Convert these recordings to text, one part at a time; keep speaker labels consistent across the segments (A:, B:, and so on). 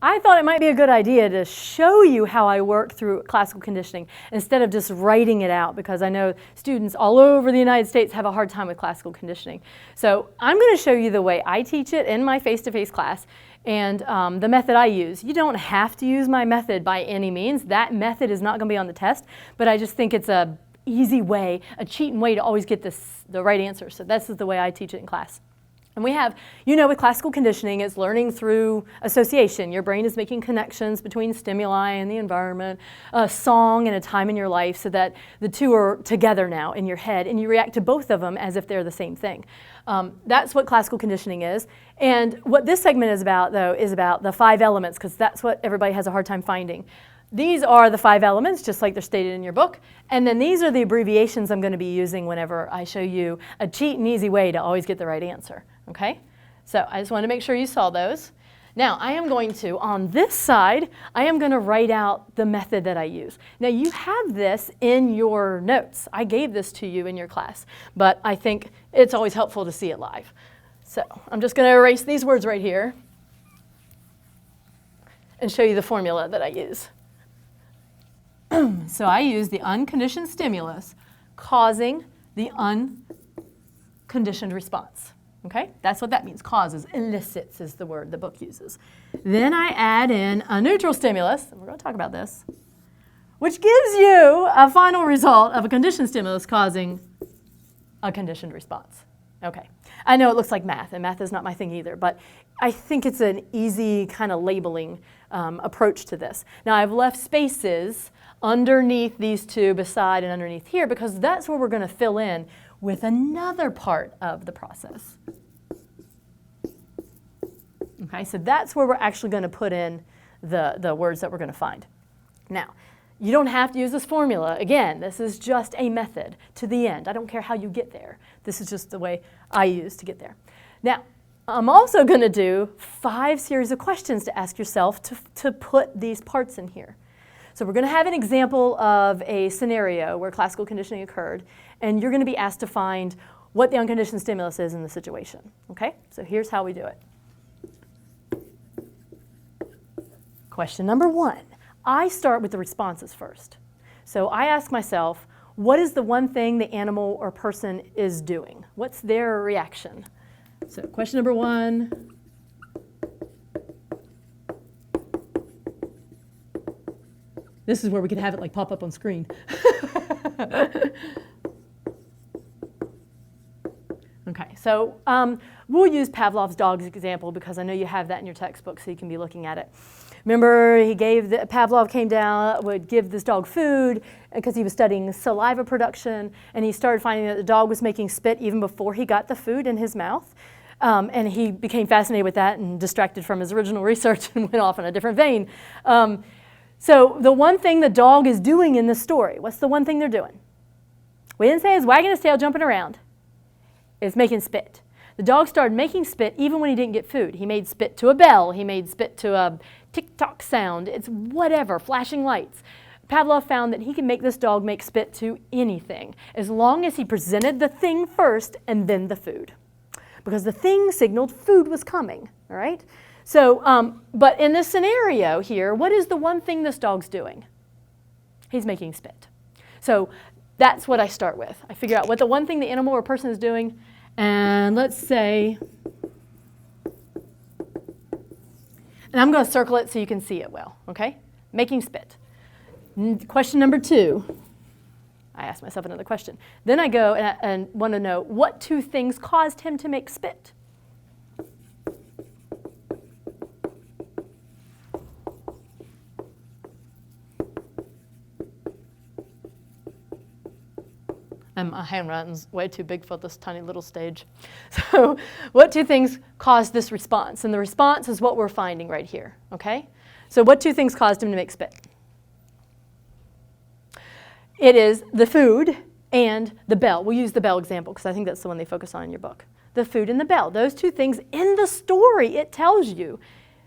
A: I thought it might be a good idea to show you how I work through classical conditioning instead of just writing it out, because I know students all over the United States have a hard time with classical conditioning. So I'm going to show you the way I teach it in my face-to-face class and the method I use. You don't have to use my method by any means. That method is not going to be on the test, but I just think it's a easy way, a cheating way to always get the right answer. So this is the way I teach it in class. And we have, with classical conditioning, it's learning through association. Your brain is making connections between stimuli and the environment, a song and a time in your life, so that the two are together now in your head, and you react to both of them as if they're the same thing. That's what classical conditioning is. And what this segment is about, though, is about the 5 elements, because that's what everybody has a hard time finding. These are the 5 elements, just like they're stated in your book. And then these are the abbreviations I'm going to be using whenever I show you a cheat and easy way to always get the right answer. Okay? So I just wanted to make sure you saw those. Now, I am going to, on this side, I am going to write out the method that I use. Now, you have this in your notes. I gave this to you in your class, but I think it's always helpful to see it live. So I'm just going to erase these words right here and show you the formula that I use. So I use the unconditioned stimulus causing the unconditioned response. Okay? That's what that means. Causes, elicits is the word the book uses. Then I add in a neutral stimulus, and we're going to talk about this, which gives you a final result of a conditioned stimulus causing a conditioned response. Okay. I know it looks like math, and math is not my thing either, but I think it's an easy kind of labeling approach to this. Now, I've left spaces underneath these two, beside and underneath here, because that's where we're going to fill in with another part of the process. Okay, so that's where we're actually going to put in the words that we're going to find. Now, you don't have to use this formula. Again, this is just a method to the end. I don't care how you get there. This is just the way I use to get there. Now, I'm also going to do 5 series of questions to ask yourself to put these parts in here. So we're going to have an example of a scenario where classical conditioning occurred, and you're going to be asked to find what the unconditioned stimulus is in the situation. Okay? So here's how we do it. Question number 1. I start with the responses first. So I ask myself, what is the one thing the animal or person is doing? What's their reaction? So question number 1. This is where we could have it like pop up on screen. Okay, so we'll use Pavlov's dog's example because I know you have that in your textbook, so you can be looking at it. Remember, Pavlov came down, would give this dog food because he was studying saliva production, and he started finding that the dog was making spit even before he got the food in his mouth. And he became fascinated with that and distracted from his original research and went off in a different vein. So the one thing the dog is doing in this story, what's the one thing they're doing? We didn't say he's wagging his tail, jumping around. It's making spit. The dog started making spit even when he didn't get food. He made spit to a bell. He made spit to a tick-tock sound. It's whatever, flashing lights. Pavlov found that he could make this dog make spit to anything as long as he presented the thing first and then the food. Because the thing signaled food was coming, all right? So, but in this scenario here, what is the one thing this dog's doing? He's making spit. So that's what I start with. I figure out what the one thing the animal or person is doing, and let's say, and I'm going to circle it so you can see it well, okay? Making spit. Question number 2. I ask myself another question. Then I go and want to know what 2 things caused him to make spit. And my handwriting's way too big for this tiny little stage. So what 2 things caused this response? And the response is what we're finding right here, okay? So what 2 things caused him to make spit? It is the food and the bell. We'll use the bell example because I think that's the one they focus on in your book. The food and the bell. Those 2 things in the story, it tells you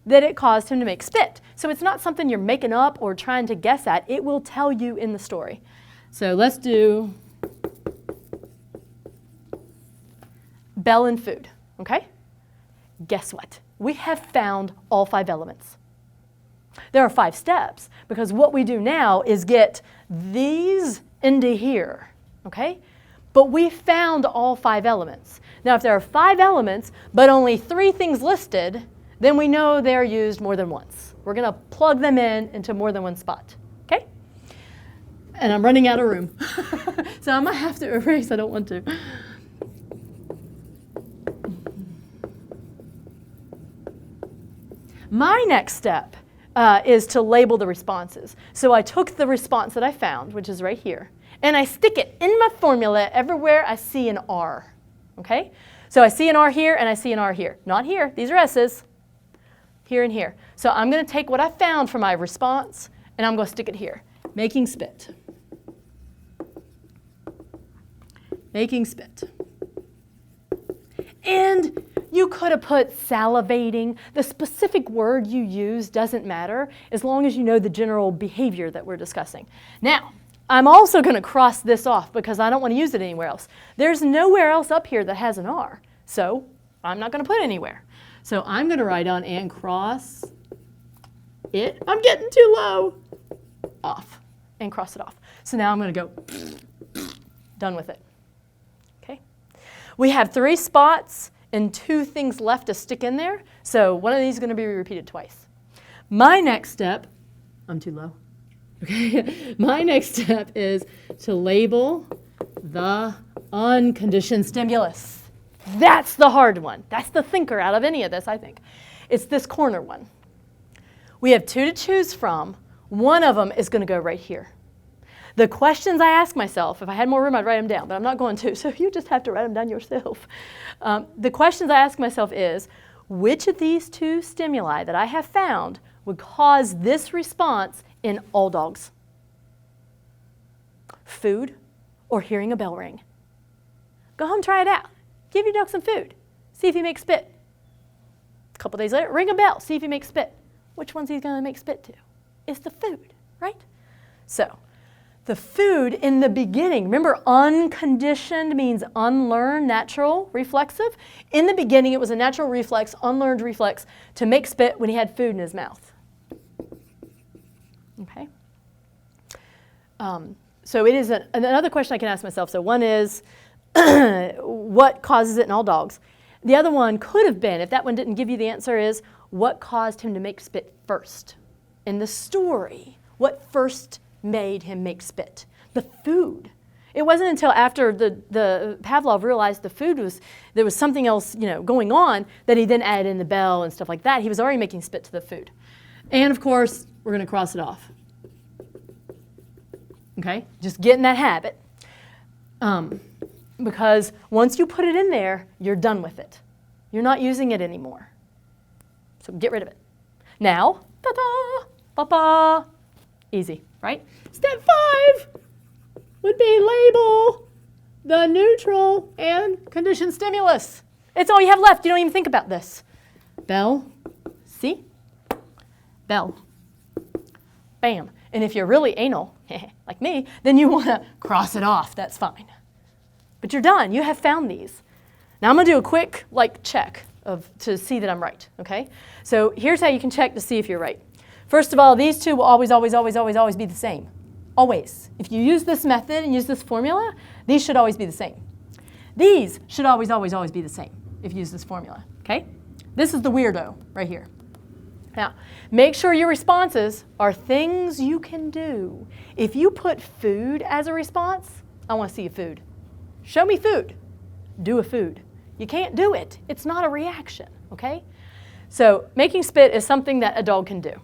A: that it caused him to make spit. So it's not something you're making up or trying to guess at. It will tell you in the story. So let's do bell and food, okay? Guess what? We have found all 5 elements. There are 5 steps because what we do now is get these into here, okay? But we found all 5 elements. Now, if there are 5 elements, but only 3 things listed, then we know they're used more than once. We're going to plug them into more than one spot, okay? And I'm running out of room. So I might have to erase, I don't want to. My next step is to label the responses. So I took the response that I found, which is right here, and I stick it in my formula everywhere I see an R, okay? So I see an R here and I see an R here. Not here, these are S's, here and here. So I'm going to take what I found for my response and I'm going to stick it here. Making spit. Making spit. And you could have put salivating. The specific word you use doesn't matter as long as you know the general behavior that we're discussing. Now, I'm also going to cross this off because I don't want to use it anywhere else. There's nowhere else up here that has an R, so I'm not going to put it anywhere. So I'm going to write on and cross it. I'm getting too low. Off and cross it off. So now I'm going to go done with it. Okay. We have 3 spots and 2 things left to stick in there. So one of these is going to be repeated twice. My next step, I'm too low. Okay. My next step is to label the unconditioned stimulus. That's the hard one. That's the thinker out of any of this, I think. It's this corner one. We have 2 to choose from. One of them is going to go right here. The questions I ask myself, if I had more room, I'd write them down, but I'm not going to, so you just have to write them down yourself. The questions I ask myself is, which of these 2 stimuli that I have found would cause this response in all dogs? Food or hearing a bell ring? Go home, try it out. Give your dog some food. See if he makes spit. A couple days later, ring a bell. See if he makes spit. Which one's he going to make spit to? It's the food, right? So the food in the beginning, remember unconditioned means unlearned, natural, reflexive. In the beginning, it was a natural reflex, unlearned reflex to make spit when he had food in his mouth. Okay. So it is another question I can ask myself. So one is, what causes it in all dogs? The other one could have been, if that one didn't give you the answer, is what caused him to make spit first? In the story, what first made him make spit? The food. It wasn't until after the Pavlov realized the food there was something else, going on, that he then added in the bell and stuff like that. He was already making spit to the food. And of course, we're going to cross it off. Okay, just get in that habit. Because once you put it in there, you're done with it. You're not using it anymore. So get rid of it. Now, ta-da, pa-pa, easy, right? Step 5 would be label the neutral and conditioned stimulus. It's all you have left. You don't even think about this. Bell, see? Bell, bam. And if you're really anal, like me, then you want to cross it off. That's fine. But you're done. You have found these. Now I'm going to do a quick check to see that I'm right, okay? So here's how you can check to see if you're right. First of all, these 2 will always, always, always, always, always be the same. Always. If you use this method and use this formula, these should always be the same. These should always, always, always be the same if you use this formula, okay? This is the weirdo right here. Now, make sure your responses are things you can do. If you put food as a response, I want to see a food. Show me food. Do a food. You can't do it. It's not a reaction, okay? So making spit is something that a dog can do.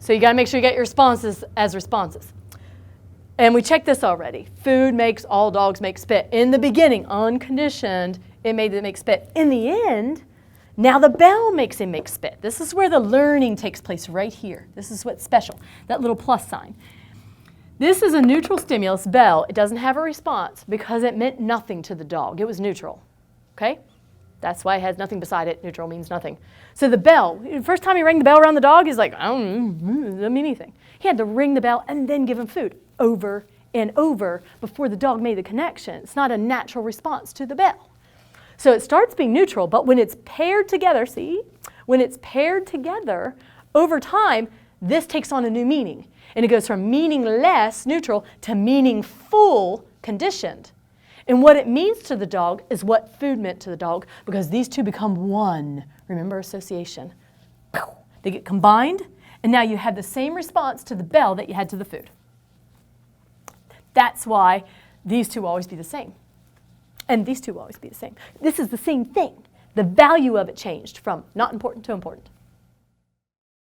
A: So you got to make sure you get your responses as responses. And we checked this already. Food makes all dogs make spit. In the beginning, unconditioned, it made them make spit. In the end, now the bell makes him make spit. This is where the learning takes place right here. This is what's special, that little plus sign. This is a neutral stimulus, bell. It doesn't have a response because it meant nothing to the dog. It was neutral, okay? That's why it has nothing beside it. Neutral means nothing. So the bell, the first time he rang the bell around the dog, he's like, I don't know, it doesn't mean anything. He had to ring the bell and then give him food over and over before the dog made the connection. It's not a natural response to the bell. So it starts being neutral, but when it's paired together, see? When it's paired together, over time, this takes on a new meaning. And it goes from meaningless, neutral, to meaningful, conditioned. And what it means to the dog is what food meant to the dog, because these two become one. Remember association. They get combined, and now you have the same response to the bell that you had to the food. That's why these two will always be the same. And these two will always be the same. This is the same thing. The value of it changed from not important to important.